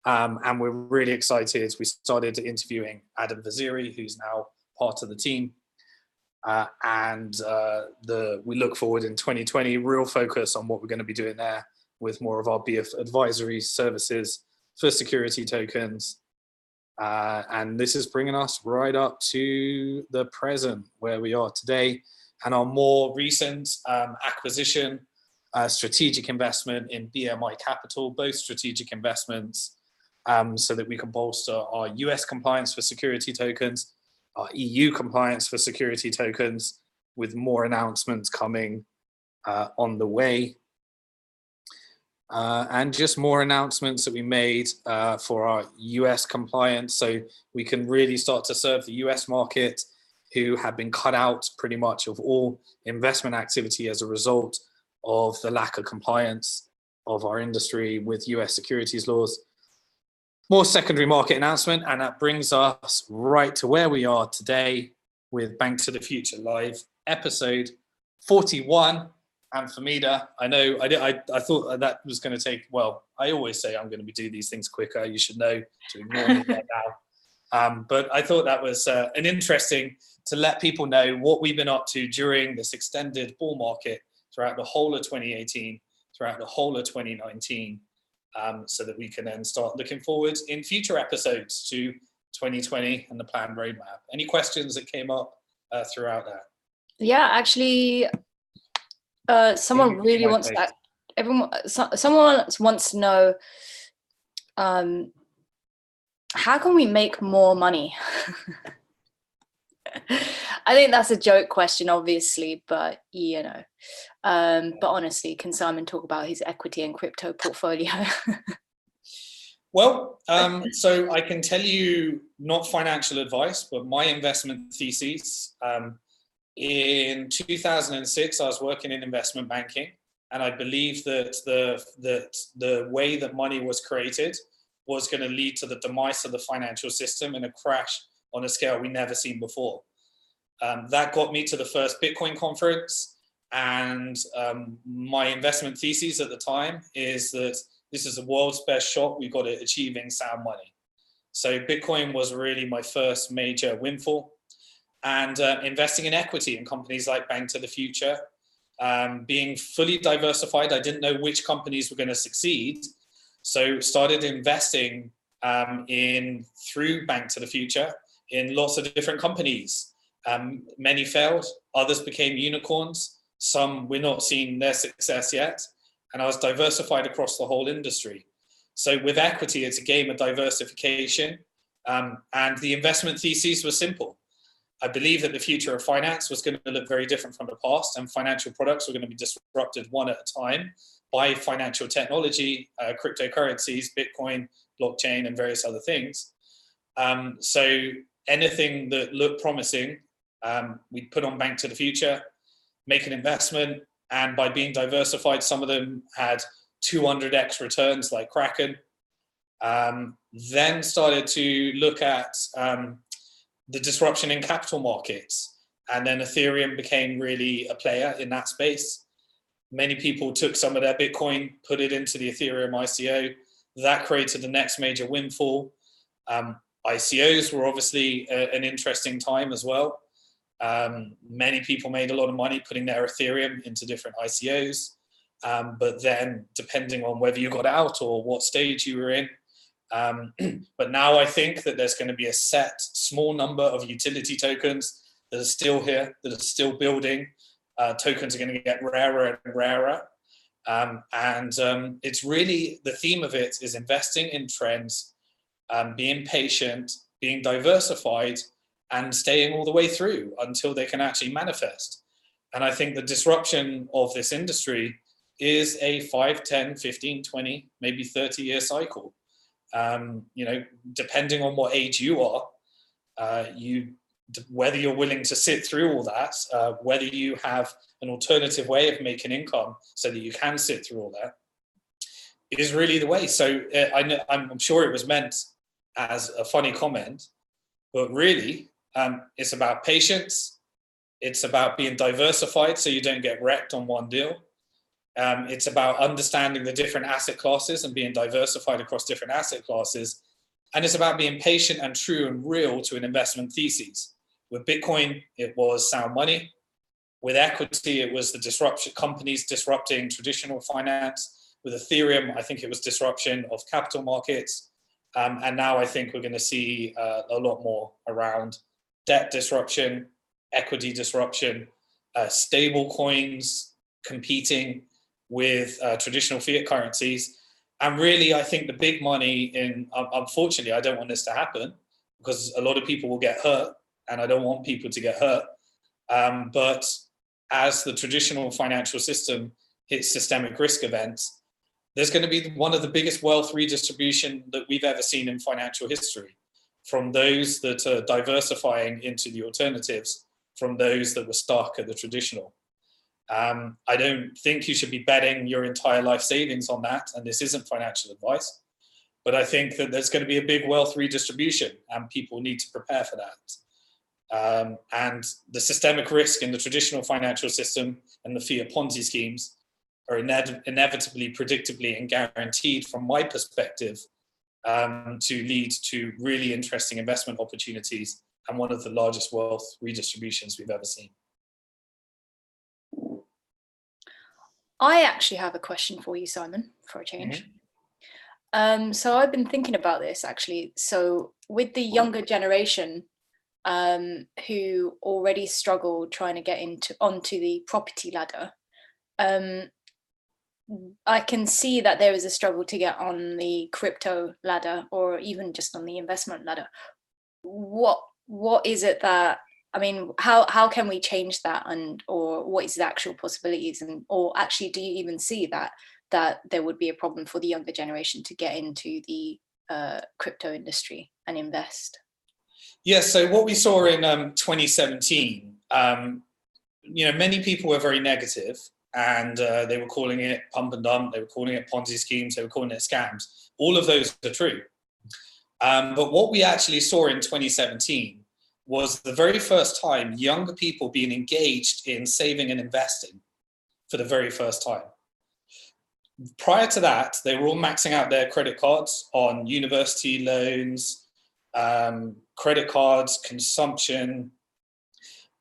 And we're really excited. We started interviewing Adam Vaziri, who's now part of the team. We look forward in 2020, real focus on what we're going to be doing there with more of our BF advisory services for security tokens. And this is bringing us right up to the present where we are today, and our more recent acquisition, strategic investment in BMI Capital, both strategic investments, so that we can bolster our US compliance for security tokens, our EU compliance for security tokens, with more announcements coming on the way. And just more announcements that we made for our US compliance, so we can really start to serve the US market, who have been cut out pretty much of all investment activity as a result of the lack of compliance of our industry with US securities laws. More secondary market announcement, and that brings us right to where we are today with Bank to the Future Live, episode 41. And Famida, I know I thought that was going to take, well, I always say I'm going to do these things quicker. You should know to ignore me right now. But I thought that was an interesting to let people know what we've been up to during this extended bull market throughout the whole of 2018, throughout the whole of 2019, so that we can then start looking forward in future episodes to 2020 and the planned roadmap. Any questions that came up throughout that?
Yeah, actually, someone
In
really
my
wants
place.
that. Someone wants to know, how can we make more money? I think that's a joke question, obviously, but but honestly, can Simon talk about his equity and crypto portfolio?
Well, so I can tell you not financial advice, but my investment theses. In 2006, I was working in investment banking, and I believe that the way that money was created was going to lead to the demise of the financial system and a crash on a scale we never seen before. That got me to the first Bitcoin conference, and my investment thesis at the time is that this is the world's best shot we got at achieving sound money. So Bitcoin was really my first major windfall, and investing in equity in companies like Bank to the Future, being fully diversified. I didn't know which companies were going to succeed, so started investing in through Bank to the Future in lots of different companies. Many failed, others became unicorns. Some we're not seeing their success yet, and I was diversified across the whole industry. So with equity, it's a game of diversification, and the investment theses were simple. I believe that the future of finance was going to look very different from the past, and financial products were going to be disrupted one at a time by financial technology, cryptocurrencies, Bitcoin, blockchain, and various other things. So anything that looked promising, we'd put on Bank to the Future, make an investment, and by being diversified, some of them had 200x returns like Kraken. Then started to look at the disruption in capital markets, and then Ethereum became really a player in that space. Many people took some of their Bitcoin, put it into the Ethereum ICO. That created the next major windfall. ICOs were obviously an interesting time as well. Many people made a lot of money putting their Ethereum into different ICOs. But then depending on whether you got out or what stage you were in. But now I think that there's going to be a set small number of utility tokens that are still here, that are still building. Tokens are going to get rarer and rarer. It's really, the theme of it is investing in trends, being patient, being diversified, and staying all the way through until they can actually manifest. And I think the disruption of this industry is a 5, 10, 15, 20, maybe 30-year cycle. Depending on what age you are, whether you're willing to sit through all that, whether you have an alternative way of making income so that you can sit through all that, is really the way. So I'm sure it was meant as a funny comment, but really, it's about patience. It's about being diversified so you don't get wrecked on one deal. It's about understanding the different asset classes and being diversified across different asset classes. And it's about being patient and true and real to an investment thesis. With Bitcoin, it was sound money. With equity, it was the disruption, companies disrupting traditional finance. With Ethereum, I think it was disruption of capital markets. And now I think we're going to see a lot more around debt disruption, equity disruption, stable coins competing with traditional fiat currencies. And really, I think the big money unfortunately, I don't want this to happen because a lot of people will get hurt and I don't want people to get hurt. But as the traditional financial system hits systemic risk events, there's going to be one of the biggest wealth redistribution that we've ever seen in financial history, from those that are diversifying into the alternatives, from those that were stuck at the traditional. I don't think you should be betting your entire life savings on that, and this isn't financial advice, but I think that there's going to be a big wealth redistribution and people need to prepare for that. And the systemic risk in the traditional financial system and the fiat Ponzi schemes are inevitably, predictably, and guaranteed, from my perspective, to lead to really interesting investment opportunities and one of the largest wealth redistributions we've ever seen.
I actually have a question for you, Simon, for a change. So I've been thinking about this actually. So with the younger generation, who already struggle trying to get onto the property ladder, I can see that there is a struggle to get on the crypto ladder, or even just on the investment ladder. What is it that, I mean, how can we change that, or what is the actual possibilities, or actually, do you even see that there would be a problem for the younger generation to get into the crypto industry and invest?
Yeah, so what we saw in 2017, many people were very negative, and they were calling it pump and dump, they were calling it Ponzi schemes, they were calling it scams. All of those are true. But what we actually saw in 2017 was the very first time younger people being engaged in saving and investing for the very first time. Prior to that, they were all maxing out their credit cards on university loans, credit cards, consumption,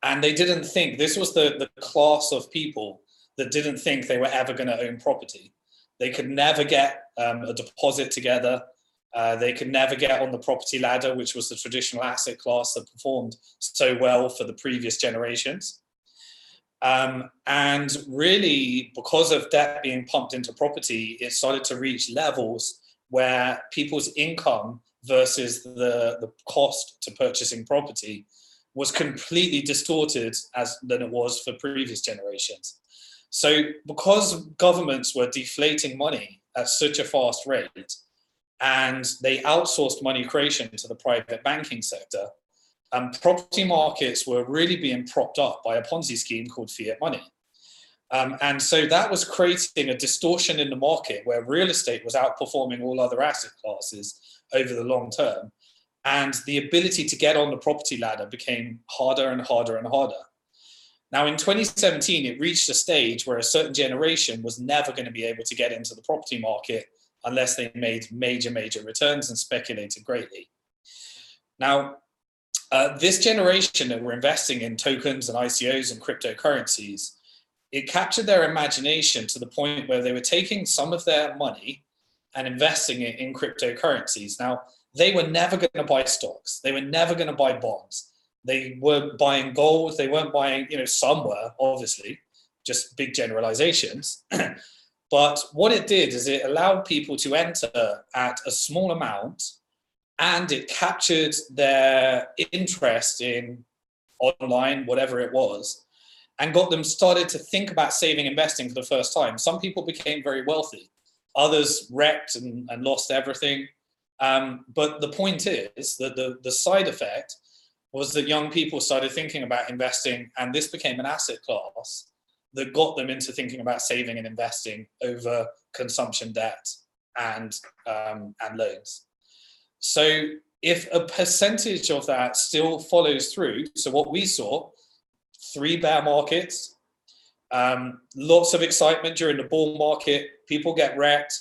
and they didn't think, this was the class of people that didn't think they were ever going to own property. They could never get a deposit together. They could never get on the property ladder, which was the traditional asset class that performed so well for the previous generations. And really, because of debt being pumped into property, it started to reach levels where people's income versus the cost to purchasing property was completely distorted than it was for previous generations. So because governments were deflating money at such a fast rate, and they outsourced money creation to the private banking sector, property markets were really being propped up by a Ponzi scheme called fiat money. And so that was creating a distortion in the market where real estate was outperforming all other asset classes over the long term. And the ability to get on the property ladder became harder and harder and harder. Now, in 2017, it reached a stage where a certain generation was never going to be able to get into the property market unless they made major, major returns and speculated greatly. Now, this generation that were investing in tokens and ICOs and cryptocurrencies, it captured their imagination to the point where they were taking some of their money and investing it in cryptocurrencies. Now, they were never going to buy stocks. They were never going to buy bonds. They weren't buying gold. They weren't buying, some were, obviously, just big generalizations. But what it did is it allowed people to enter at a small amount, and it captured their interest in online, whatever it was, and got them started to think about saving, investing for the first time. Some people became very wealthy. Others wrecked and lost everything. But the point is that the side effect was that young people started thinking about investing, and this became an asset class that got them into thinking about saving and investing over consumption debt and loans. So if a percentage of that still follows through, so what we saw, 3 bear markets, lots of excitement during the bull market, people get wrecked,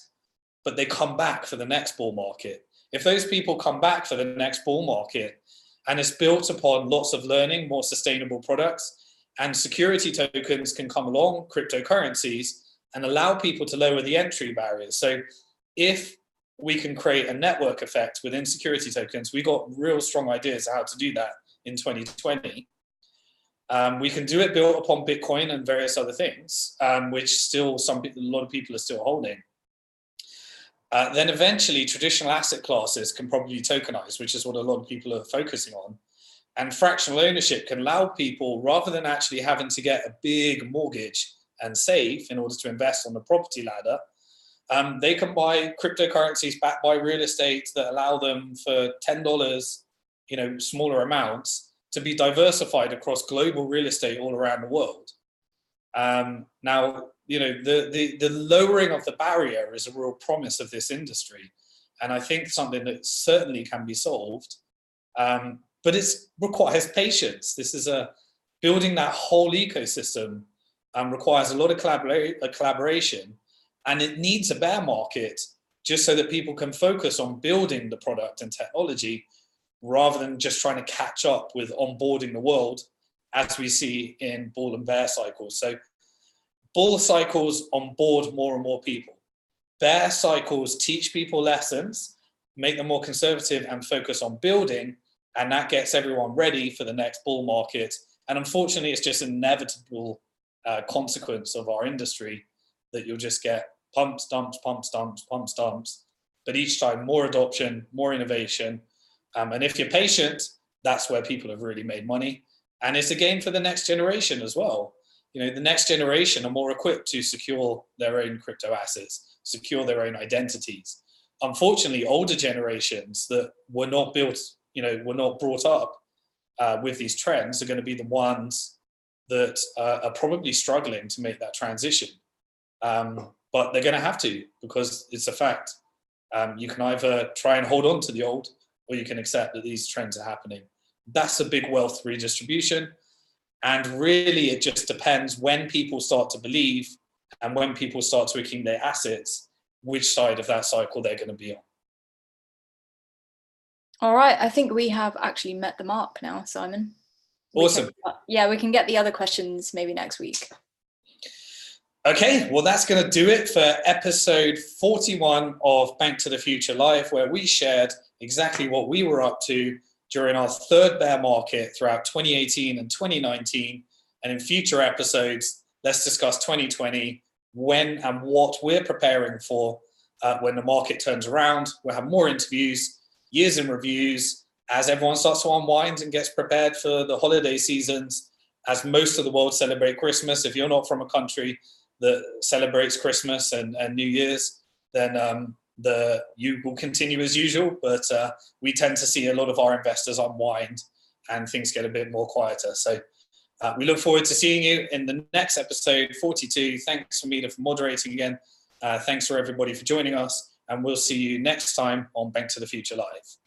but they come back for the next bull market. If those people come back for the next bull market, and it's built upon lots of learning, more sustainable products, and security tokens can come along, cryptocurrencies, and allow people to lower the entry barriers. So if we can create a network effect within security tokens, we got real strong ideas how to do that in 2020. We can do it built upon Bitcoin and various other things, which still a lot of people are still holding. Then eventually traditional asset classes can probably tokenize, which is what a lot of people are focusing on. And fractional ownership can allow people, rather than actually having to get a big mortgage and save in order to invest on the property ladder, they can buy cryptocurrencies backed by real estate that allow them for $10, smaller amounts, to be diversified across global real estate all around the world. Now, the lowering of the barrier is a real promise of this industry. And I think something that certainly can be solved. But it requires patience. This is building that whole ecosystem requires a lot of collaboration, and it needs a bear market just so that people can focus on building the product and technology rather than just trying to catch up with onboarding the world, as we see in bull and bear cycles. So bull cycles onboard more and more people. Bear cycles teach people lessons, make them more conservative and focus on building, and that gets everyone ready for the next bull market. And unfortunately, it's just an inevitable consequence of our industry that you'll just get pumps, dumps, pumps, dumps, pumps, dumps. But each time, more adoption, more innovation. And if you're patient, that's where people have really made money. And it's a game for the next generation as well. The next generation are more equipped to secure their own crypto assets, secure their own identities. Unfortunately, older generations that were not built, were not brought up with these trends are going to be the ones that are probably struggling to make that transition. But they're going to have to, because it's a fact. You can either try and hold on to the old, or you can accept that these trends are happening. That's a big wealth redistribution. And really, it just depends when people start to believe and when people start to accumulate assets, which side of that cycle they're going to be on.
All right, I think we have actually met the mark now, Simon.
Awesome.
We can get the other questions maybe next week.
Okay, well, that's going to do it for episode 41 of Bank to the Future Live, where we shared exactly what we were up to during our third bear market throughout 2018 and 2019. And in future episodes, let's discuss 2020, when and what we're preparing for when the market turns around. We'll have more interviews, years in reviews, as everyone starts to unwind and gets prepared for the holiday seasons, as most of the world celebrate Christmas. If you're not from a country that celebrates Christmas and New Year's, then you will continue as usual. But we tend to see a lot of our investors unwind and things get a bit more quieter. So we look forward to seeing you in the next episode 42. Thanks for Mina for moderating again. Thanks for everybody for joining us. And we'll see you next time on Bank to the Future Live.